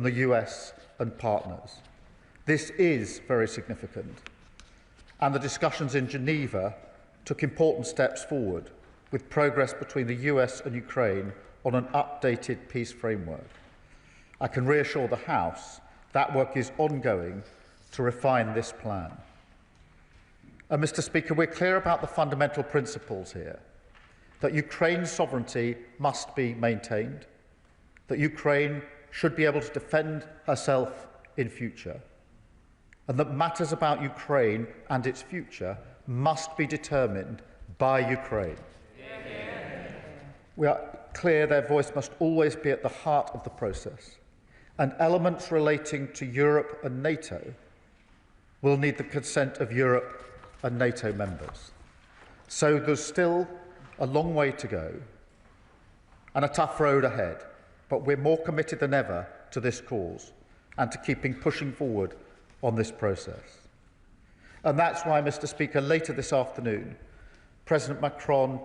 the US and partners. This is very significant, and the discussions in Geneva took important steps forward, with progress between the US and Ukraine on an updated peace framework. I can reassure the House that work is ongoing to refine this plan. And, Mr. Speaker, we're clear about the fundamental principles here, that Ukraine's sovereignty must be maintained, that Ukraine should be able to defend herself in future, and that matters about Ukraine and its future must be determined by Ukraine. We are clear their voice must always be at the heart of the process, and elements relating to Europe and NATO will need the consent of Europe and NATO members. So there's still a long way to go and a tough road ahead, but we're more committed than ever to this cause and to pushing forward on this process. And that's why, Mr. Speaker, later this afternoon, President Macron,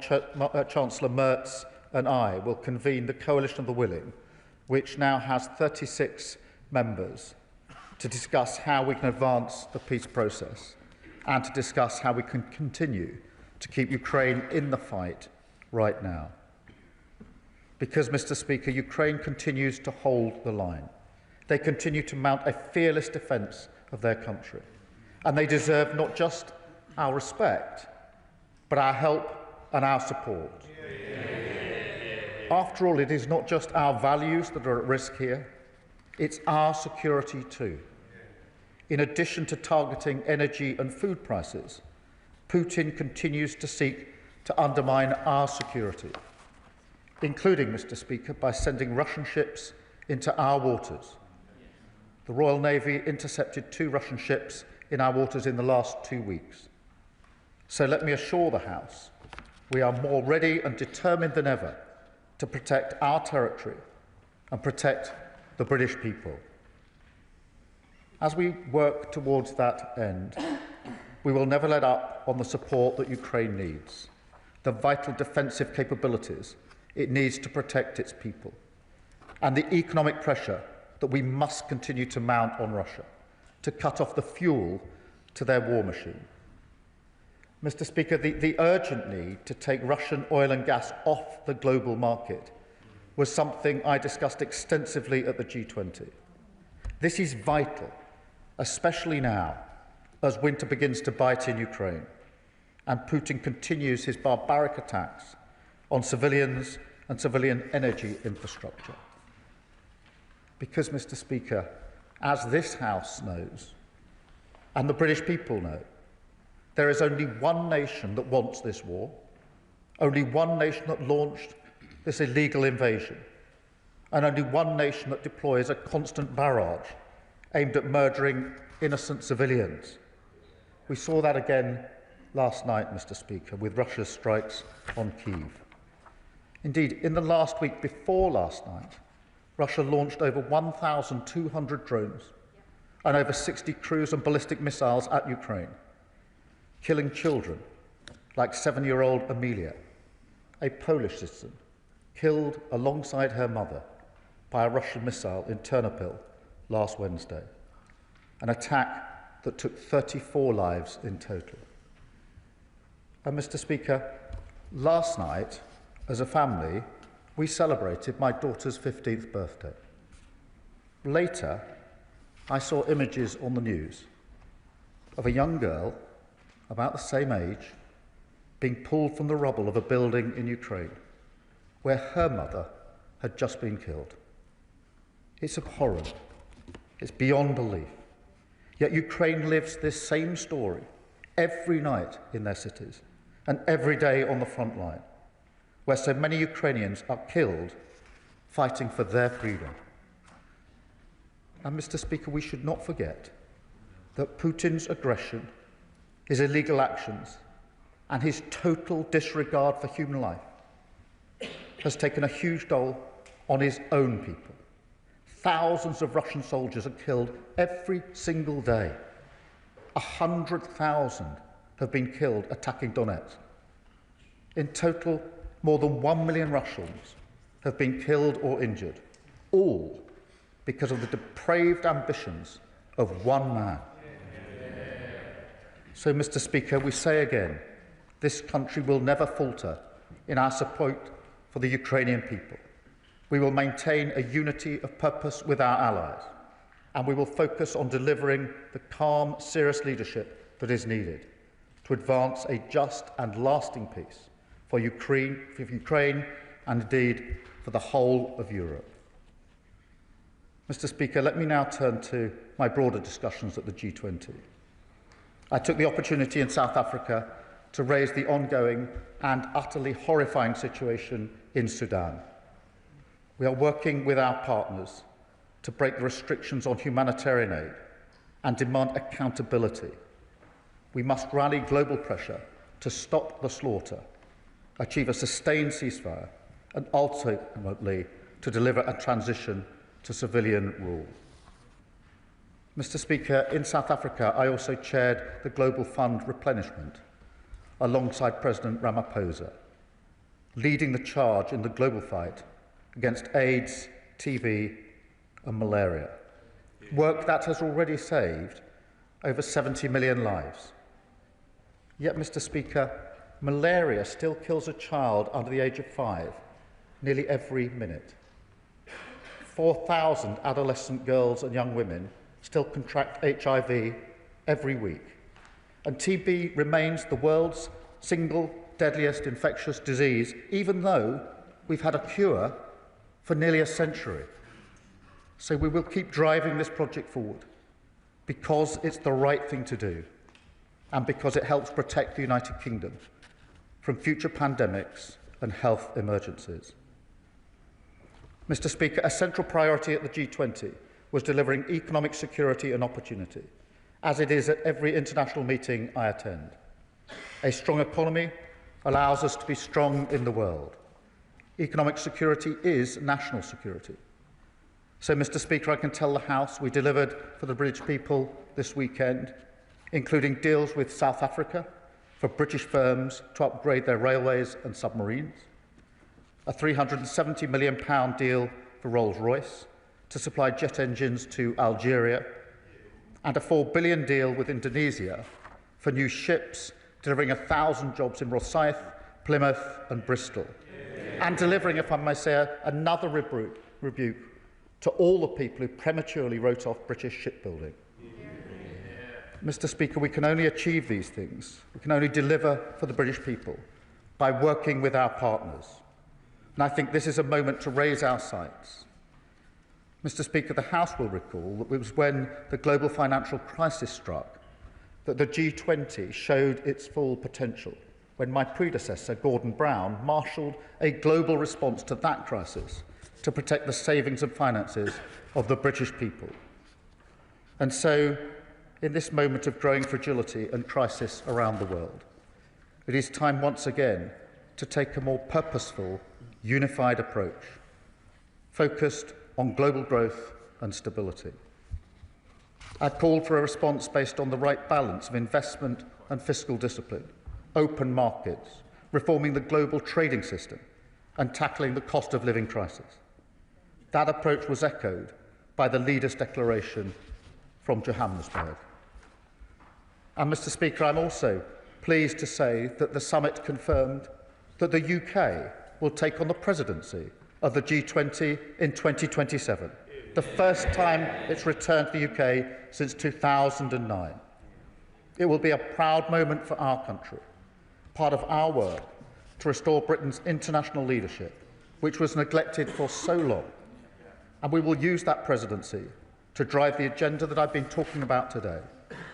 Chancellor Merz and I will convene the Coalition of the Willing, which now has 36 members, to discuss how we can advance the peace process and to discuss how we can continue to keep Ukraine in the fight right now. Because, Mr. Speaker, Ukraine continues to hold the line. They continue to mount a fearless defence of their country, and they deserve not just our respect, but our help and our support. After all, it is not just our values that are at risk here, it's our security too. In addition to targeting energy and food prices, Putin continues to seek to undermine our security, including, Mr. Speaker, by sending Russian ships into our waters. The Royal Navy intercepted 2 Russian ships in our waters in the last 2 weeks. So let me assure the House, we are more ready and determined than ever to protect our territory and protect the British people. As we work towards that end, we will never let up on the support that Ukraine needs, the vital defensive capabilities it needs to protect its people, and the economic pressure that we must continue to mount on Russia to cut off the fuel to their war machine. Mr. Speaker, the urgent need to take Russian oil and gas off the global market was something I discussed extensively at the G20. This is vital, especially now, as winter begins to bite in Ukraine and Putin continues his barbaric attacks on civilians and civilian energy infrastructure. Because, Mr. Speaker, as this House knows, and the British people know, there is only one nation that wants this war, only one nation that launched this illegal invasion, and only one nation that deploys a constant barrage aimed at murdering innocent civilians. We saw that again last night, Mr. Speaker, with Russia's strikes on Kyiv. Indeed, in the last week before last night, Russia launched over 1,200 drones and over 60 cruise and ballistic missiles at Ukraine, killing children like 7-year-old Amelia, a Polish citizen, killed alongside her mother by a Russian missile in Ternopil last Wednesday, an attack that took 34 lives in total. And, Mr. Speaker, last night, as a family, we celebrated my daughter's 15th birthday. Later, I saw images on the news of a young girl, about the same age, being pulled from the rubble of a building in Ukraine, where her mother had just been killed. It's abhorrent. It's beyond belief. Yet Ukraine lives this same story every night in their cities and every day on the front line, where so many Ukrainians are killed fighting for their freedom. And, Mr. Speaker, we should not forget that Putin's aggression, his illegal actions, and his total disregard for human life has taken a huge toll on his own people. Thousands of Russian soldiers are killed every single day. 100,000 have been killed attacking Donetsk. In total, more than 1 million Russians have been killed or injured, all because of the depraved ambitions of one man. So, Mr. Speaker, we say again, this country will never falter in our support for the Ukrainian people. We will maintain a unity of purpose with our allies, and we will focus on delivering the calm, serious leadership that is needed to advance a just and lasting peace for Ukraine and indeed for the whole of Europe. Mr. Speaker, let me now turn to my broader discussions at the G20. I took the opportunity in South Africa to raise the ongoing and utterly horrifying situation in Sudan. We are working with our partners to break the restrictions on humanitarian aid and demand accountability. We must rally global pressure to stop the slaughter, achieve a sustained ceasefire, and ultimately to deliver a transition to civilian rule. Mr. Speaker, in South Africa, I also chaired the Global Fund replenishment alongside President Ramaphosa, leading the charge in the global fight against AIDS, TB and malaria, work that has already saved over 70 million lives. Yet, Mr. Speaker, malaria still kills a child under the age of 5 nearly every minute. 4,000 adolescent girls and young women still contract HIV every week. And TB remains the world's single deadliest infectious disease, even though we've had a cure for nearly a century. So we will keep driving this project forward because it's the right thing to do and because it helps protect the United Kingdom from future pandemics and health emergencies. Mr. Speaker, a central priority at the G20 was delivering economic security and opportunity, as it is at every international meeting I attend. A strong economy allows us to be strong in the world. Economic security is national security. So, Mr. Speaker, I can tell the House we delivered for the British people this weekend, including deals with South Africa for British firms to upgrade their railways and submarines, a £370 million deal for Rolls-Royce to supply jet engines to Algeria, and a £4 billion deal with Indonesia for new ships, delivering 1,000 jobs in Rosyth, Plymouth and Bristol, and delivering, if I may say, another rebuke to all the people who prematurely wrote off British shipbuilding. Mr. Speaker, we can only achieve these things, we can only deliver for the British people by working with our partners. And I think this is a moment to raise our sights. Mr. Speaker, the House will recall that it was when the global financial crisis struck that the G20 showed its full potential, when my predecessor, Gordon Brown, marshalled a global response to that crisis to protect the savings and finances of the British people. And so, in this moment of growing fragility and crisis around the world, it is time once again to take a more purposeful, unified approach, focused on global growth and stability. I called for a response based on the right balance of investment and fiscal discipline, open markets, reforming the global trading system, and tackling the cost of living crisis. That approach was echoed by the leaders' declaration from Johannesburg. And, Mr. Speaker, I'm also pleased to say that the summit confirmed that the UK will take on the presidency of the G20 in 2027, the first time it's returned to the UK since 2009. It will be a proud moment for our country, part of our work to restore Britain's international leadership, which was neglected for so long. And we will use that presidency to drive the agenda that I've been talking about today,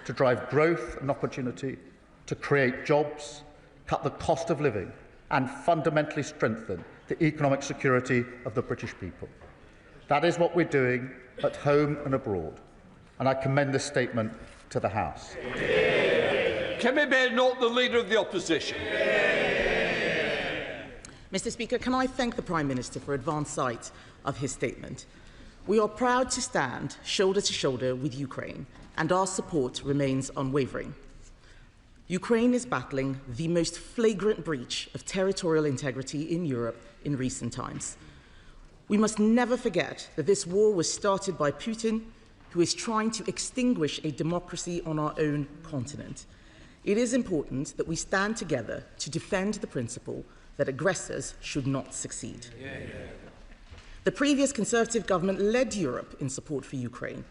to drive growth and opportunity, to create jobs, cut the cost of living, and fundamentally strengthen the economic security of the British people. That is what we're doing at home and abroad, and I commend this statement to the House. Can we bear note the Leader of the Opposition? Mr. Speaker, can I thank the Prime Minister for advance sight of his statement. We are proud to stand shoulder to shoulder with Ukraine, and our support remains unwavering. Ukraine is battling the most flagrant breach of territorial integrity in Europe in recent times. We must never forget that this war was started by Putin, who is trying to extinguish a democracy on our own continent. It is important that we stand together to defend the principle that aggressors should not succeed. The previous Conservative government led Europe in support for Ukraine.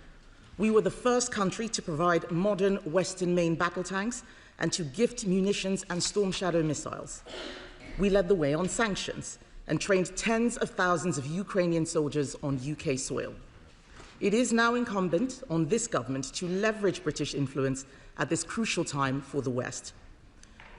We were the first country to provide modern Western main battle tanks and to gift munitions and Storm Shadow missiles. We led the way on sanctions and trained tens of thousands of Ukrainian soldiers on UK soil. It is now incumbent on this government to leverage British influence at this crucial time for the West.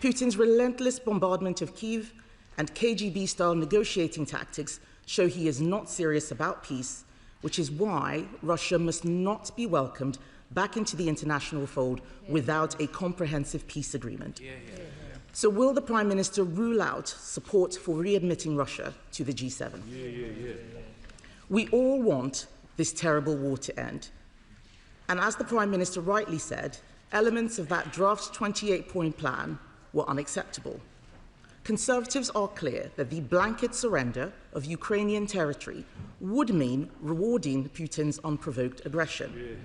Putin's relentless bombardment of Kyiv and KGB-style negotiating tactics show he is not serious about peace, which is why Russia must not be welcomed back into the international fold without a comprehensive peace agreement. So will the Prime Minister rule out support for readmitting Russia to the G7? We all want this terrible war to end. And as the Prime Minister rightly said, elements of that draft 28-point plan were unacceptable. Conservatives are clear that the blanket surrender of Ukrainian territory would mean rewarding Putin's unprovoked aggression.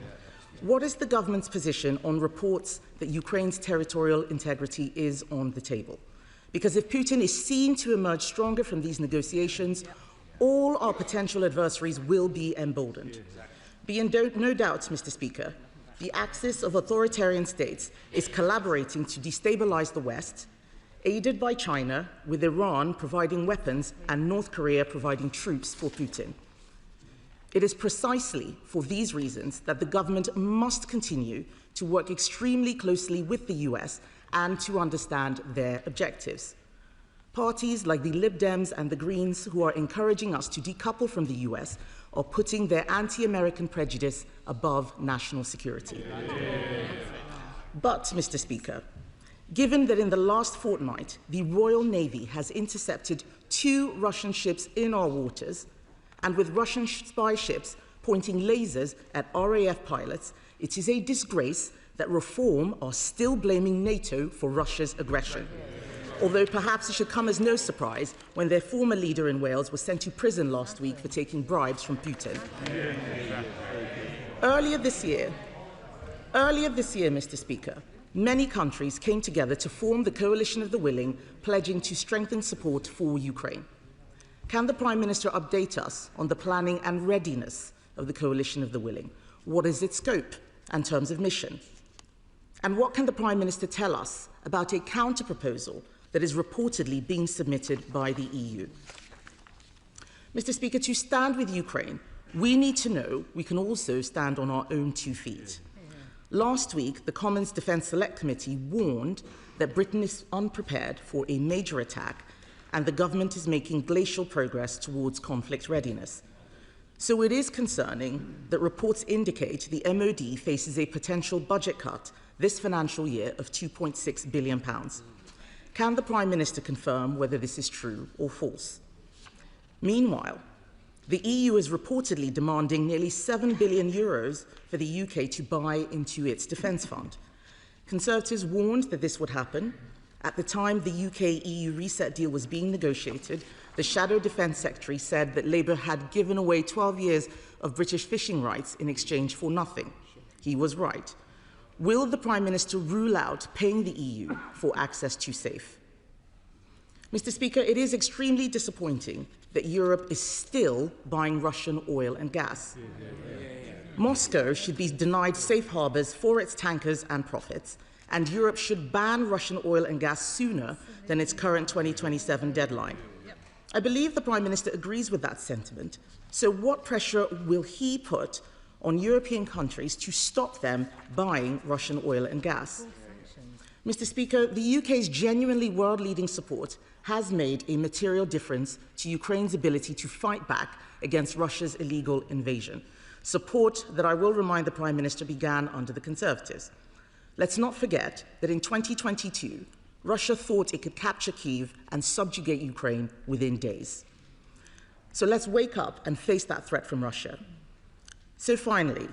What is the government's position on reports that Ukraine's territorial integrity is on the table? Because if Putin is seen to emerge stronger from these negotiations, all our potential adversaries will be emboldened. Be in no doubt, Mr. Speaker, the axis of authoritarian states is collaborating to destabilize the West, aided by China, with Iran providing weapons and North Korea providing troops for Putin. It is precisely for these reasons that the government must continue to work extremely closely with the US and to understand their objectives. Parties like the Lib Dems and the Greens, who are encouraging us to decouple from the US, are putting their anti-American prejudice above national security. But, Mr. Speaker, given that in the last fortnight, the Royal Navy has intercepted 2 Russian ships in our waters, and with Russian spy ships pointing lasers at RAF pilots, it is a disgrace that Reform are still blaming NATO for Russia's aggression. Although perhaps it should come as no surprise when their former leader in Wales was sent to prison last week for taking bribes from Putin. Earlier this year, Mr. Speaker, many countries came together to form the Coalition of the Willing, pledging to strengthen support for Ukraine. Can the Prime Minister update us on the planning and readiness of the Coalition of the Willing? What is its scope and terms of mission? And what can the Prime Minister tell us about a counter-proposal that is reportedly being submitted by the EU? Mr. Speaker, to stand with Ukraine, we need to know we can also stand on our own 2 feet. Last week, the Commons Defence Select Committee warned that Britain is unprepared for a major attack and the government is making glacial progress towards conflict readiness. So it is concerning that reports indicate the MOD faces a potential budget cut this financial year of £2.6 billion. Can the Prime Minister confirm whether this is true or false? Meanwhile, the EU is reportedly demanding nearly €7 billion for the UK to buy into its defence fund. Conservatives warned that this would happen. At the time the UK-EU reset deal was being negotiated, the Shadow Defence Secretary said that Labour had given away 12 years of British fishing rights in exchange for nothing. He was right. Will the Prime Minister rule out paying the EU for access to SAFE? Mr. Speaker, it is extremely disappointing that Europe is still buying Russian oil and gas. Moscow should be denied safe harbours for its tankers and profits, and Europe should ban Russian oil and gas sooner than its current 2027 deadline. I believe the Prime Minister agrees with that sentiment, so what pressure will he put on European countries to stop them buying Russian oil and gas? Mr. Speaker, the UK's genuinely world-leading support has made a material difference to Ukraine's ability to fight back against Russia's illegal invasion, support that I will remind the Prime Minister began under the Conservatives. Let's not forget that in 2022, Russia thought it could capture Kyiv and subjugate Ukraine within days. So let's wake up and face that threat from Russia. So finally,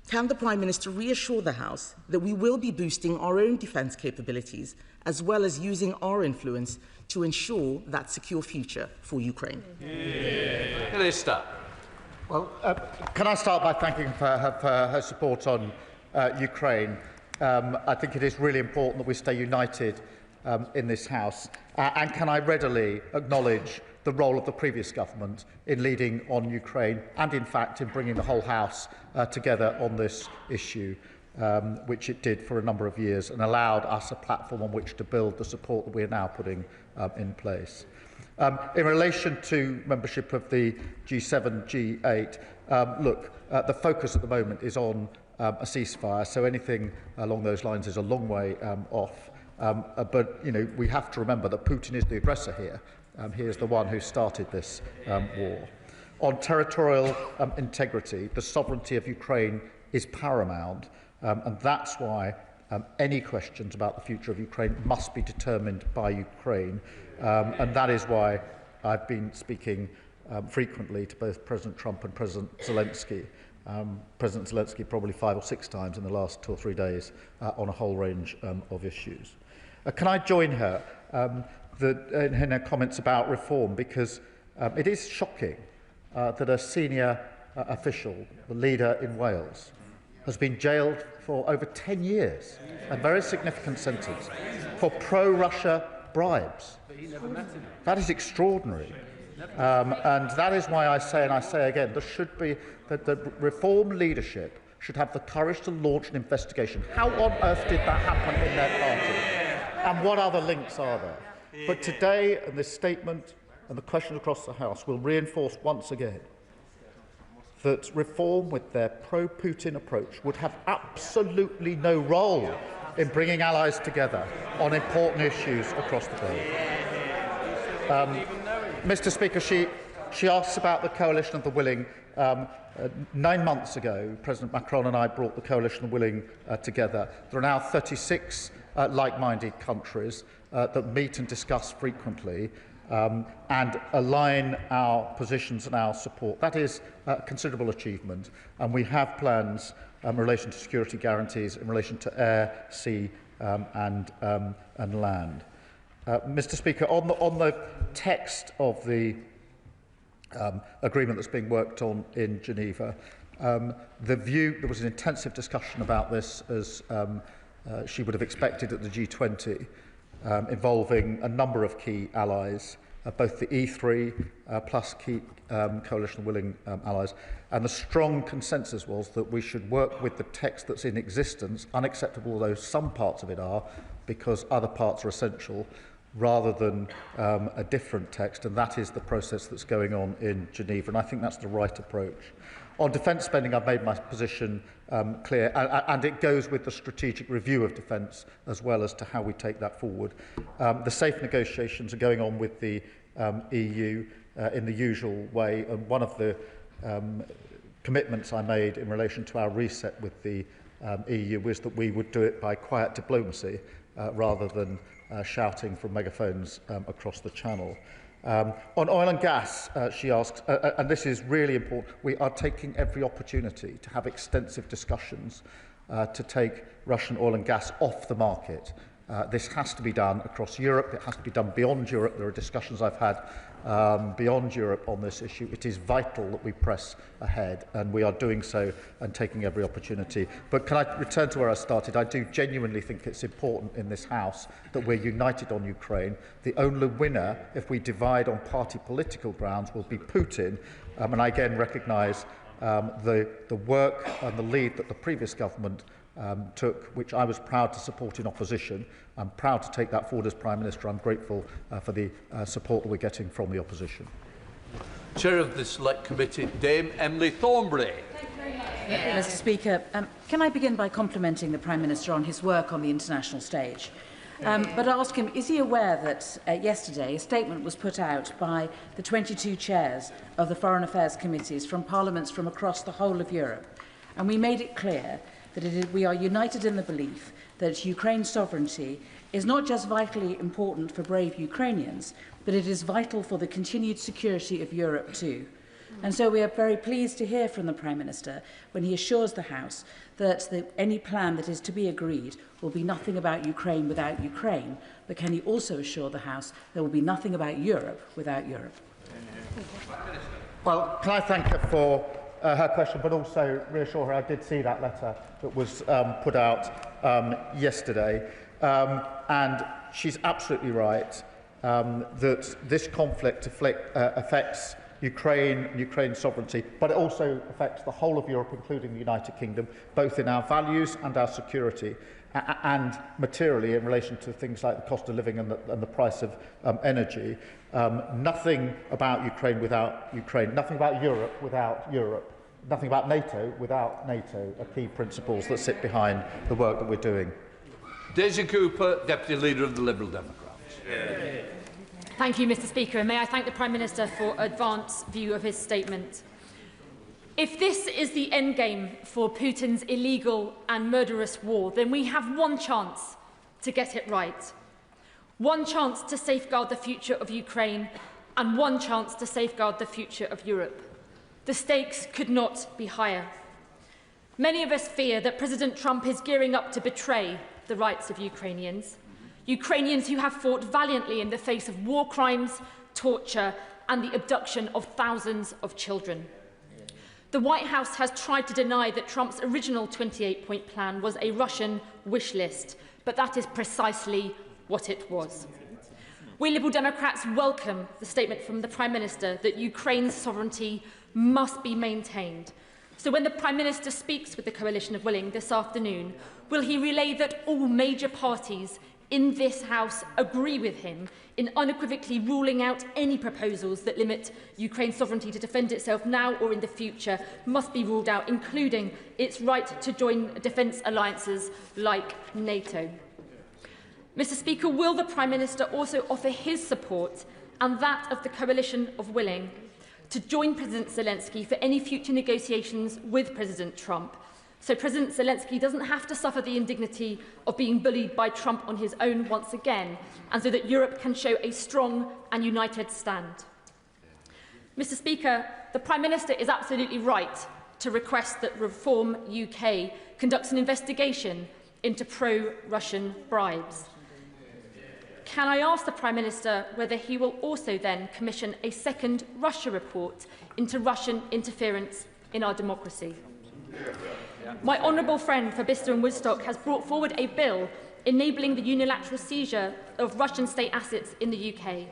Can the Prime Minister reassure the House that we will be boosting our own defence capabilities as well as using our influence to ensure that secure future for Ukraine? Minister. Well, can I start by thanking her for her support on Ukraine? I think it is really important that we stay united in this House. And can I readily acknowledge the role of the previous government in leading on Ukraine and, in fact, in bringing the whole House together on this issue, which it did for a number of years and allowed us a platform on which to build the support that we are now putting in place. In relation to membership of the G7, G8, look, the focus at the moment is on a ceasefire, so anything along those lines is a long way off. But, you know, we have to remember that Putin is the aggressor here. He is the one who started this war. On territorial integrity, the sovereignty of Ukraine is paramount, and that's why any questions about the future of Ukraine must be determined by Ukraine, and that is why I've been speaking frequently to both President Trump and President Zelensky. President Zelensky probably 5 or 6 times in the last 2 or 3 days on a whole range of issues. Can I join her in her comments about reform, because it is shocking that a senior official, the leader in Wales, has been jailed for over 10 years, a very significant sentence, for pro-Russia bribes. That is extraordinary. And that is why I say, and I say again, there should be that the reform leadership should have the courage to launch an investigation. How on earth did that happen in their party? And what other links are there? But today, and this statement and the question across the House will reinforce once again that reform with their pro-Putin approach would have absolutely no role in bringing allies together on important issues across the globe. Mr. Speaker, she asks about the coalition of the willing. 9 months ago, President Macron and I brought the coalition of the willing together. There are now 36 like-minded countries that meet and discuss frequently and align our positions and our support. That is a considerable achievement, and we have plans in relation to security guarantees, in relation to air, sea and land. Mr. Speaker, on the text of the agreement that's being worked on in Geneva, there was an intensive discussion about this, as she would have expected at the G20, involving a number of key allies, both the E3 plus key coalition of willing allies, and the strong consensus was that we should work with the text that's in existence, unacceptable though some parts of it are, because other parts are essential, rather than a different text, and that is the process that's going on in Geneva, and I think that's the right approach. On defence spending, I've made my position clear, and it goes with the strategic review of defence as well as to how we take that forward. The safe negotiations are going on with the EU in the usual way, and one of the commitments I made in relation to our reset with the EU was that we would do it by quiet diplomacy rather than shouting from megaphones across the channel. On oil and gas, she asks, and this is really important, we are taking every opportunity to have extensive discussions to take Russian oil and gas off the market. This has to be done across Europe. It has to be done beyond Europe. There are discussions I've had beyond Europe on this issue. It is vital that we press ahead, and we are doing so and taking every opportunity. But can I return to where I started? I do genuinely think it's important in this House that we're united on Ukraine. The only winner, if we divide on party political grounds, will be Putin. And I again recognise the work and the lead that the previous government took, which I was proud to support in opposition. I'm proud to take that forward as Prime Minister. I'm grateful for the support that we're getting from the opposition. Chair of the Select Committee, Dame Emily Thornberry. Mr. Speaker, can I begin by complimenting the Prime Minister on his work on the international stage? But ask him, is he aware that yesterday a statement was put out by the 22 chairs of the Foreign Affairs Committees from parliaments from across the whole of Europe, and we made it clear that we are united in the belief that Ukraine's sovereignty is not just vitally important for brave Ukrainians, but it is vital for the continued security of Europe too. And so we are very pleased to hear from the Prime Minister when he assures the House that any plan that is to be agreed will be nothing about Ukraine without Ukraine, but can he also assure the House there will be nothing about Europe without Europe? Well, can I thank her for her question, but also reassure her I did see that letter that was put out yesterday. And she's absolutely right that this conflict affects Ukraine and Ukraine's sovereignty, but it also affects the whole of Europe, including the United Kingdom, both in our values and our security, and materially in relation to things like the cost of living and the price of energy. Nothing about Ukraine without Ukraine, nothing about Europe without Europe, nothing about NATO without NATO are key principles that sit behind the work that we're doing. Daisy Cooper, Deputy Leader of the Liberal Democrats. Thank you, Mr. Speaker, and may I thank the Prime Minister for advance view of his statement. If this is the endgame for Putin's illegal and murderous war, then we have one chance to get it right. One chance to safeguard the future of Ukraine and one chance to safeguard the future of Europe. The stakes could not be higher. Many of us fear that President Trump is gearing up to betray the rights of Ukrainians. Ukrainians who have fought valiantly in the face of war crimes, torture and the abduction of thousands of children. The White House has tried to deny that Trump's original 28-point plan was a Russian wish list, but that is precisely what it was. We Liberal Democrats welcome the statement from the Prime Minister that Ukraine's sovereignty must be maintained. So when the Prime Minister speaks with the Coalition of Willing this afternoon, will he relay that all major parties in this House agree with him in unequivocally ruling out any proposals that limit Ukraine's sovereignty to defend itself now or in the future must be ruled out, including its right to join defence alliances like NATO? Mr. Speaker, will the Prime Minister also offer his support and that of the Coalition of Willing to join President Zelensky for any future negotiations with President Trump, so President Zelensky doesn't have to suffer the indignity of being bullied by Trump on his own once again, and so that Europe can show a strong and united stand? Mr. Speaker, the Prime Minister is absolutely right to request that Reform UK conducts an investigation into pro-Russian bribes. Can I ask the Prime Minister whether he will also then commission a second Russia report into Russian interference in our democracy? My honourable friend for Bicester and Woodstock has brought forward a bill enabling the unilateral seizure of Russian state assets in the UK.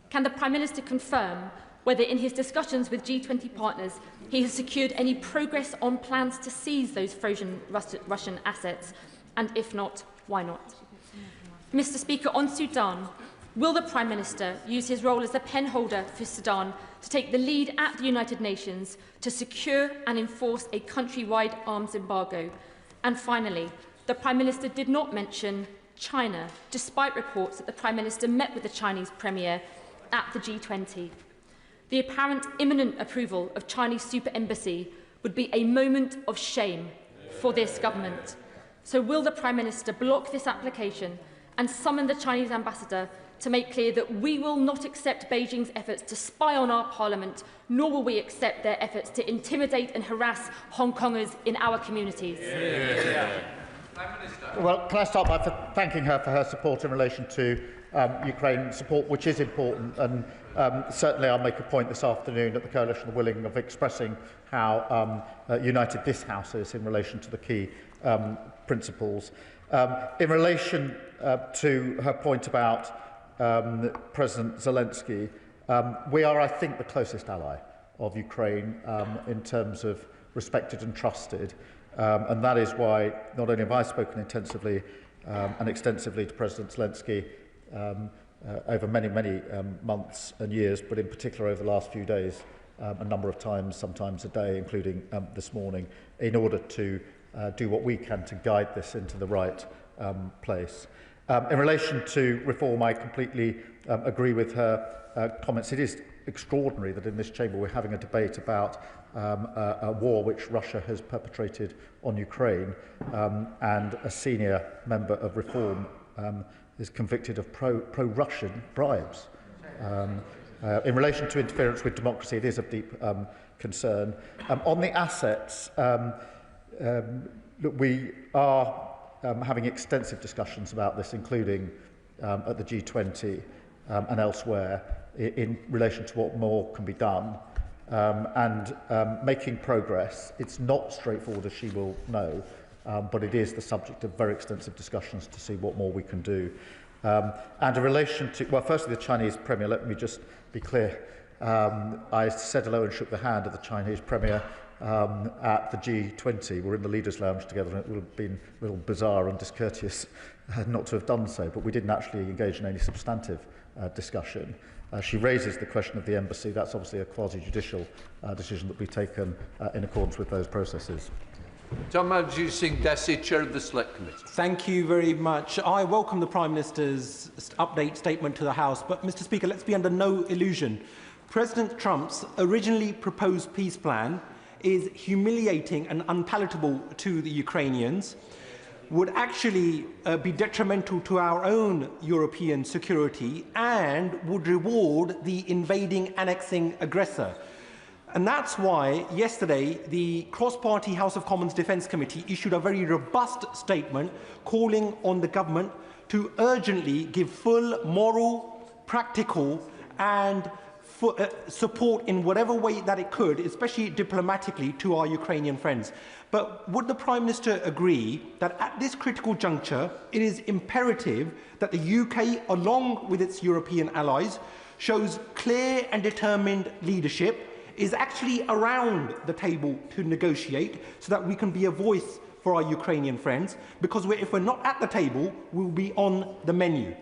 Can the Prime Minister confirm whether in his discussions with G20 partners he has secured any progress on plans to seize those frozen Russian assets, and if not, why not? Mr. Speaker, on Sudan, will the Prime Minister use his role as the penholder for Sudan to take the lead at the United Nations to secure and enforce a countrywide arms embargo? And finally, the Prime Minister did not mention China, despite reports that the Prime Minister met with the Chinese Premier at the G20. The apparent imminent approval of Chinese super embassy would be a moment of shame for this government. So will the Prime Minister block this application and summon the Chinese ambassador to make clear that we will not accept Beijing's efforts to spy on our parliament, nor will we accept their efforts to intimidate and harass Hong Kongers in our communities? Well, can I start by thanking her for her support in relation to Ukraine support, which is important, and certainly I'll make a point this afternoon at the Coalition of Willing of expressing how united this House is in relation to the key principles. In relation to her point about President Zelensky, we are, I think, the closest ally of Ukraine in terms of respected and trusted, and that is why not only have I spoken intensively and extensively to President Zelensky over many months and years, but in particular over the last few days, a number of times, sometimes a day, including this morning, in order to do what we can to guide this into the right place. In relation to reform, I completely agree with her comments. It is extraordinary that in this chamber we're having a debate about a war which Russia has perpetrated on Ukraine, and a senior member of Reform is convicted of pro-Russian bribes. In relation to interference with democracy, it is of deep concern. On the assets, look, we are having extensive discussions about this, including at the G20 and elsewhere, in relation to what more can be done. Making progress. It's not straightforward, as she will know, but it is the subject of very extensive discussions to see what more we can do. And in relation to, well, firstly, the Chinese Premier, let me just be clear. I said hello and shook the hand of the Chinese Premier at the G20. We're in the Leaders' Lounge together, and it would have been a little bizarre and discourteous not to have done so, but we didn't actually engage in any substantive discussion. She raises the question of the embassy. That's obviously a quasi-judicial decision that will be taken in accordance with those processes. Tamanjit Singh Desi, Chair of the Select Committee. Thank you very much. I welcome the Prime Minister's update statement to the House, but, Mr. Speaker, let's be under no illusion. President Trump's originally proposed peace plan is humiliating and unpalatable to the Ukrainians, would actually be detrimental to our own European security, and would reward the invading, annexing aggressor. And that's why yesterday the cross-party House of Commons Defence Committee issued a very robust statement calling on the government to urgently give full moral, practical and support in whatever way that it could, especially diplomatically, to our Ukrainian friends. But would the Prime Minister agree that at this critical juncture, it is imperative that the UK, along with its European allies, shows clear and determined leadership, is actually around the table to negotiate so that we can be a voice for our Ukrainian friends, because if we're not at the table, we'll be on the menu.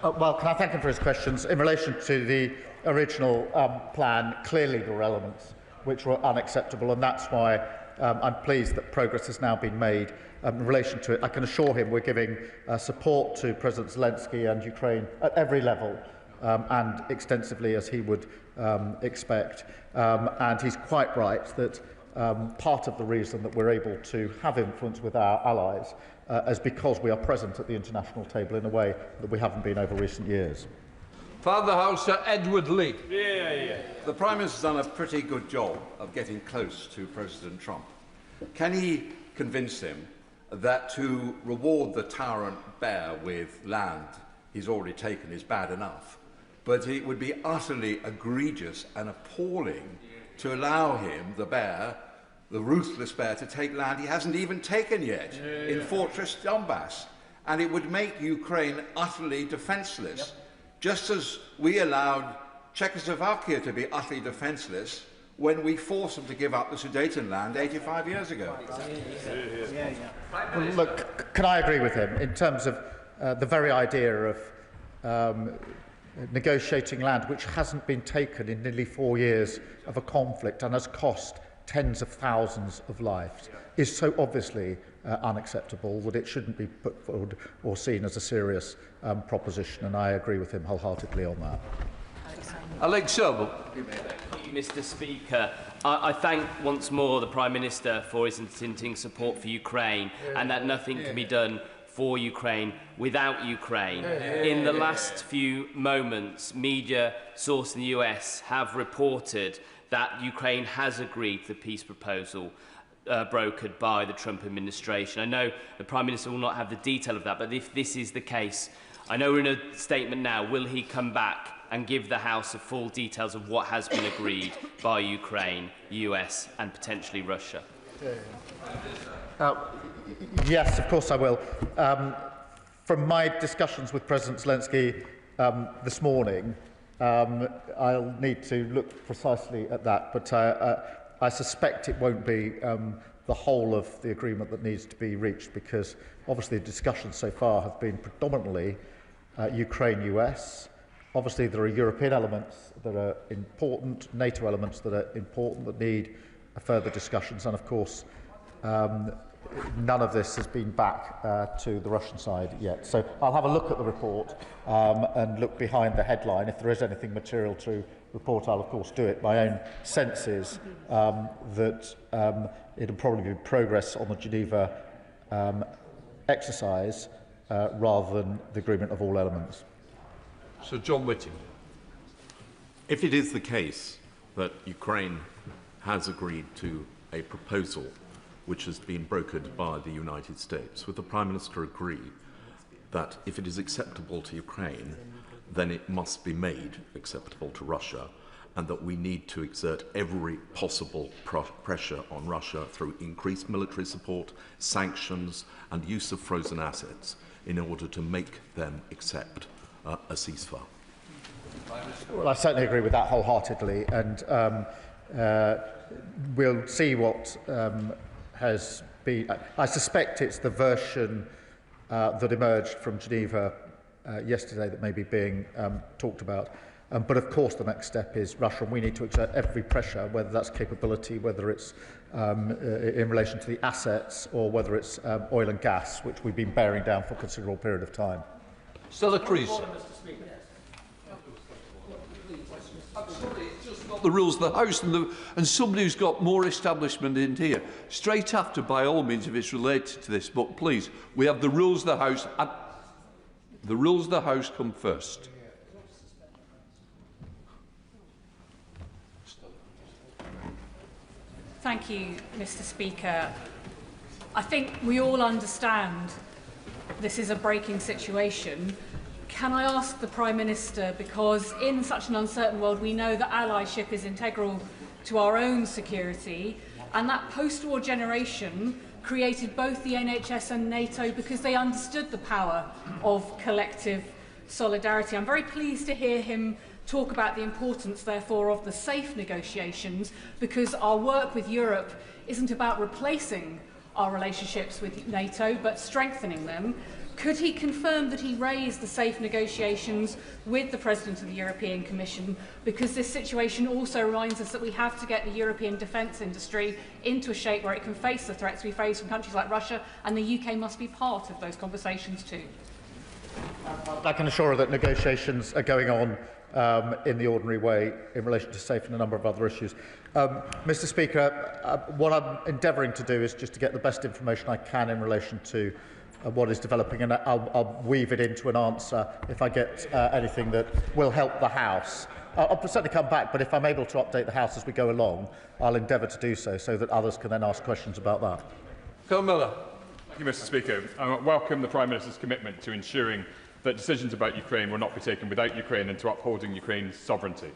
Well, can I thank him for his questions? In relation to the original plan, clearly there were elements which were unacceptable, and that's why I'm pleased that progress has now been made in relation to it. I can assure him we're giving support to President Zelensky and Ukraine at every level, and extensively, as he would expect. And he's quite right that part of the reason that we're able to have influence with our allies is because we are present at the international table in a way that we haven't been over recent years. Father House, Edward Lee. The Prime Minister's done a pretty good job of getting close to President Trump. Can he convince him that to reward the tyrant bear with land he's already taken is bad enough, but it would be utterly egregious and appalling to allow him, the bear, the ruthless bear, to take land he hasn't even taken yet in Fortress Donbass? And it would make Ukraine utterly defenceless, just as we allowed Czechoslovakia to be utterly defenceless when we forced them to give up the Sudeten land 85 years ago. Well, look, can I agree with him in terms of the very idea of negotiating land which hasn't been taken in nearly 4 years of a conflict and has cost tens of thousands of lives is so obviously unacceptable that it shouldn't be put forward or seen as a serious proposition, and I agree with him wholeheartedly on that. Alex Sobel. Mr. Speaker, I thank once more the Prime Minister for his hinting support for Ukraine and that nothing can be done for Ukraine without Ukraine. In the last few moments, media sourced in the US have reported that Ukraine has agreed to the peace proposal brokered by the Trump administration. I know the Prime Minister will not have the detail of that, but if this is the case, I know we're in a statement now, will he come back and give the House the full details of what has been agreed by Ukraine, US and potentially Russia? Yes, of course I will. From my discussions with President Zelensky this morning, I'll need to look precisely at that, but I suspect it won't be the whole of the agreement that needs to be reached, because obviously the discussions so far have been predominantly Ukraine-US. Obviously there are European elements that are important, NATO elements that are important that need further discussions, and of course none of this has been back to the Russian side yet. So I'll have a look at the report and look behind the headline. If there is anything material to report, I'll of course do it. My own sense is that it'll probably be progress on the Geneva exercise rather than the agreement of all elements. Sir John Whitting. If it is the case that Ukraine has agreed to a proposal which has been brokered by the United States, would the Prime Minister agree that if it is acceptable to Ukraine, then it must be made acceptable to Russia, and that we need to exert every possible pressure on Russia through increased military support, sanctions and use of frozen assets in order to make them accept a ceasefire? Well, I certainly agree with that wholeheartedly, and we'll see what has been. I suspect it's the version that emerged from Geneva yesterday that may be being talked about. But of course the next step is Russia, and we need to exert every pressure, whether that's capability, whether it's in relation to the assets, or whether it's oil and gas, which we've been bearing down for a considerable period of time. Stella Crease. I'm sorry, it's just not the rules of the House, and somebody who's got more establishment in here. Straight after, by all means, if it's related to this, but please, we have the rules of the House, and the rules of the House come first. Thank you, Mr. Speaker. I think we all understand this is a breaking situation. Can I ask the Prime Minister, because in such an uncertain world we know that allyship is integral to our own security, and that post-war generation created both the NHS and NATO because they understood the power of collective solidarity. I'm very pleased to hear him talk about the importance, therefore, of the safe negotiations, because our work with Europe isn't about replacing our relationships with NATO, but strengthening them. Could he confirm that he raised the safe negotiations with the President of the European Commission? Because this situation also reminds us that we have to get the European defence industry into a shape where it can face the threats we face from countries like Russia, and the UK must be part of those conversations too. I can assure her that negotiations are going on in the ordinary way in relation to SAFE and a number of other issues. Mr. Speaker, what I'm endeavouring to do is just to get the best information I can in relation to what is developing, and I'll weave it into an answer if I get anything that will help the House. I'll certainly come back, but if I'm able to update the House as we go along, I'll endeavour to do so that others can then ask questions about that. Phil Miller. Thank you, Mr. Speaker. I welcome the Prime Minister's commitment to ensuring that decisions about Ukraine will not be taken without Ukraine and to upholding Ukraine's sovereignty.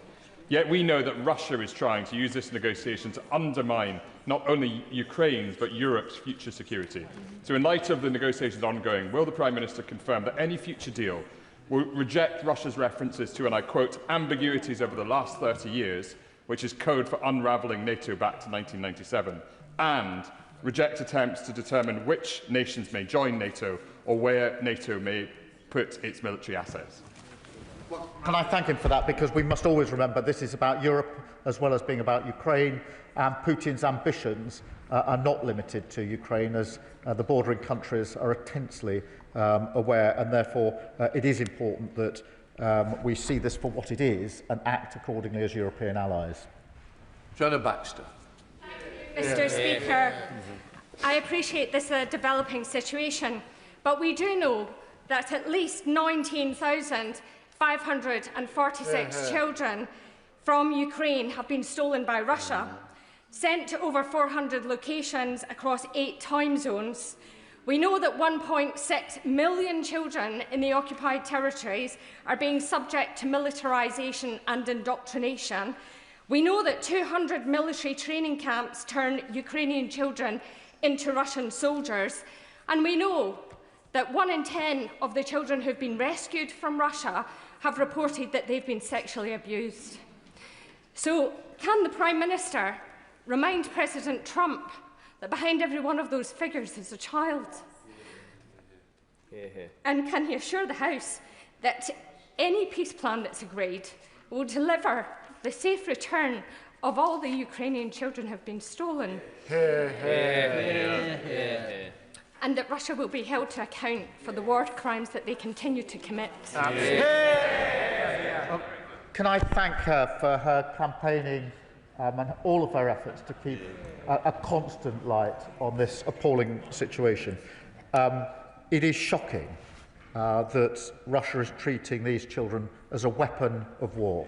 Yet we know that Russia is trying to use this negotiation to undermine not only Ukraine's but Europe's future security. So in light of the negotiations ongoing, will the Prime Minister confirm that any future deal will reject Russia's references to, and I quote, ambiguities over the last 30 years, which is code for unravelling NATO back to 1997, and reject attempts to determine which nations may join NATO or where NATO may put its military assets? Can I thank him for that, because we must always remember this is about Europe as well as being about Ukraine, and Putin's ambitions are not limited to Ukraine, as the bordering countries are intensely aware, and therefore it is important that we see this for what it is and act accordingly as European allies. Joanna Baxter. Mr. Speaker, I appreciate this is a developing situation, but we do know that at least 19,546 children from Ukraine have been stolen by Russia, sent to over 400 locations across 8 time zones. We know that 1.6 million children in the occupied territories are being subject to militarisation and indoctrination. We know that 200 military training camps turn Ukrainian children into Russian soldiers. And we know that 1 in 10 of the children who have been rescued from Russia have reported that they've been sexually abused. So, can the Prime Minister remind President Trump that behind every one of those figures is a child? And can he assure the House that any peace plan that's agreed will deliver the safe return of all the Ukrainian children who have been stolen? And that Russia will be held to account for the war crimes that they continue to commit? Can I thank her for her campaigning and all of her efforts to keep a constant light on this appalling situation. It is shocking that Russia is treating these children as a weapon of war,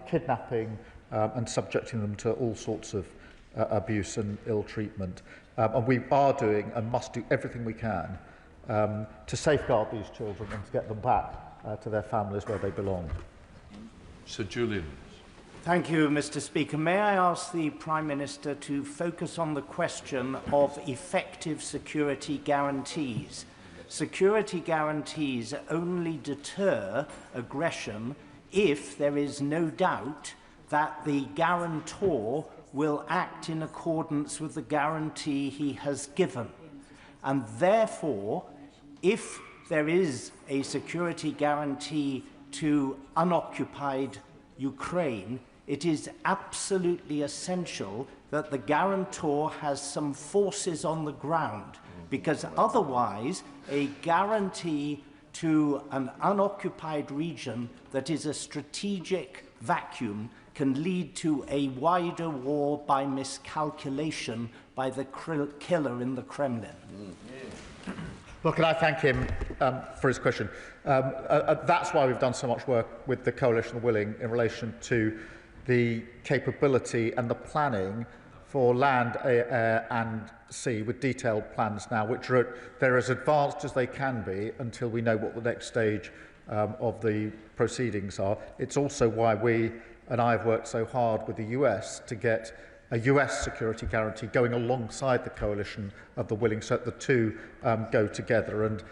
kidnapping and subjecting them to all sorts of abuse and ill treatment. And we are doing and must do everything we can to safeguard these children and to get them back to their families where they belong. Sir Julian. Thank you, Mr. Speaker. May I ask the Prime Minister to focus on the question of effective security guarantees? Security guarantees only deter aggression if there is no doubt that the guarantor will act in accordance with the guarantee he has given. And therefore, if there is a security guarantee to unoccupied Ukraine, it is absolutely essential that the guarantor has some forces on the ground, because otherwise a guarantee to an unoccupied region that is a strategic vacuum can lead to a wider war by miscalculation by the killer in the Kremlin. Well, can I thank him for his question? That's why we've done so much work with the Coalition of Willing in relation to the capability and the planning for land, air and sea, with detailed plans now, which are they're as advanced as they can be until we know what the next stage of the proceedings are. It's also why we and I have worked so hard with the US to get a US security guarantee going alongside the Coalition of the Willing, so that the two go together. And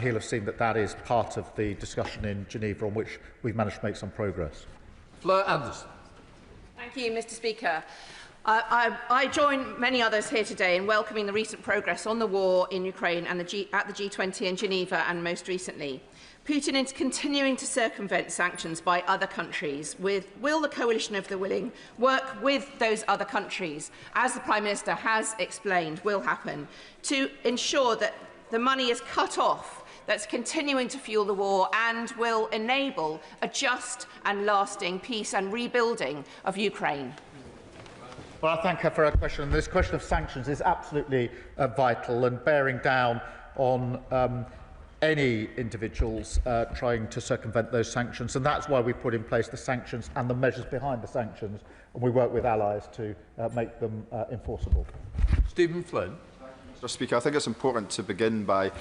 he'll have seen that that is part of the discussion in Geneva, on which we've managed to make some progress. Fleur Anderson. Thank you, Mr. Speaker. I join many others here today in welcoming the recent progress on the war in Ukraine and at the G20 in Geneva, and most recently. Putin is continuing to circumvent sanctions by other countries. Will the Coalition of the Willing work with those other countries, as the Prime Minister has explained will happen, to ensure that the money is cut off that's continuing to fuel the war and will enable a just and lasting peace and rebuilding of Ukraine? Well, I thank her for her question. This question of sanctions is absolutely vital, and bearing down on any individuals trying to circumvent those sanctions. And that's why we put in place the sanctions and the measures behind the sanctions, and we work with allies to make them enforceable. Stephen Flynn. Mr. Speaker, I think it's important to begin by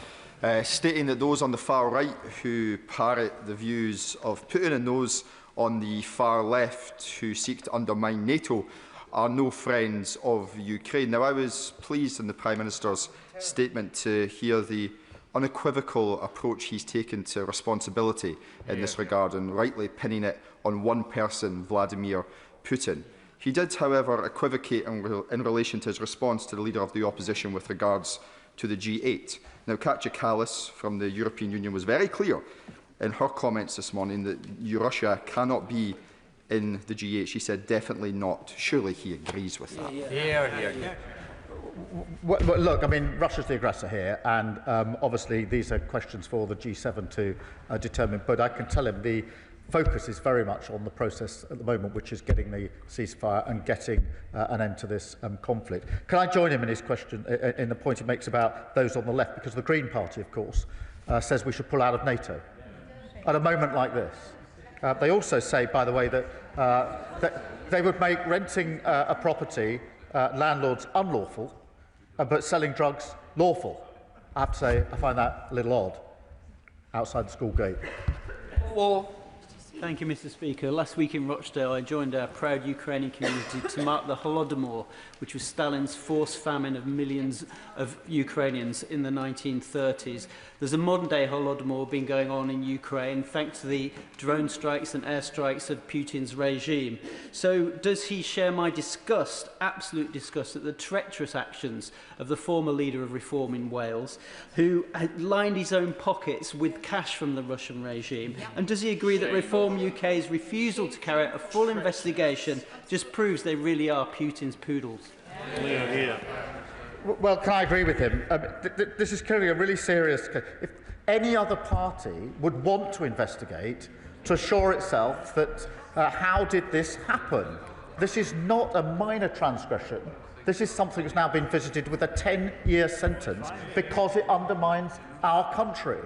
stating that those on the far right who parrot the views of Putin and those on the far left who seek to undermine NATO are no friends of Ukraine. Now, I was pleased in the Prime Minister's statement to hear the unequivocal approach he's taken to responsibility in this regard, and rightly pinning it on one person, Vladimir Putin. He did, however, equivocate in relation to his response to the Leader of the Opposition with regards to the G8. Now, Katja Kallas from the European Union was very clear in her comments this morning that Russia cannot be in the G8. She said definitely not. Surely he agrees with that. Well, look, I mean, Russia's the aggressor here, and obviously these are questions for the G7 to determine. But I can tell him the focus is very much on the process at the moment, which is getting the ceasefire and getting an end to this conflict. Can I join him in his question, in the point he makes about those on the left? Because the Green Party, of course, says we should pull out of NATO at a moment like this. They also say, by the way, that they would make renting a property landlords unlawful, but selling drugs lawful. I have to say, I find that a little odd, outside the school gate. Thank you, Mr. Speaker. Last week in Rochdale, I joined our proud Ukrainian community to mark the Holodomor, which was Stalin's forced famine of millions of Ukrainians in the 1930s. There's a modern-day Holodomor been going on in Ukraine thanks to the drone strikes and airstrikes of Putin's regime. So does he share my disgust, absolute disgust, at the treacherous actions of the former leader of Reform in Wales, who had lined his own pockets with cash from the Russian regime? And does he agree that Reform UK's refusal to carry out a full investigation just proves they really are Putin's poodles? Well, can I agree with him? This is clearly a really serious case. If any other party would want to investigate to assure itself that how did this happen? This is not a minor transgression. This is something that's now been visited with a 10-year sentence because it undermines our country.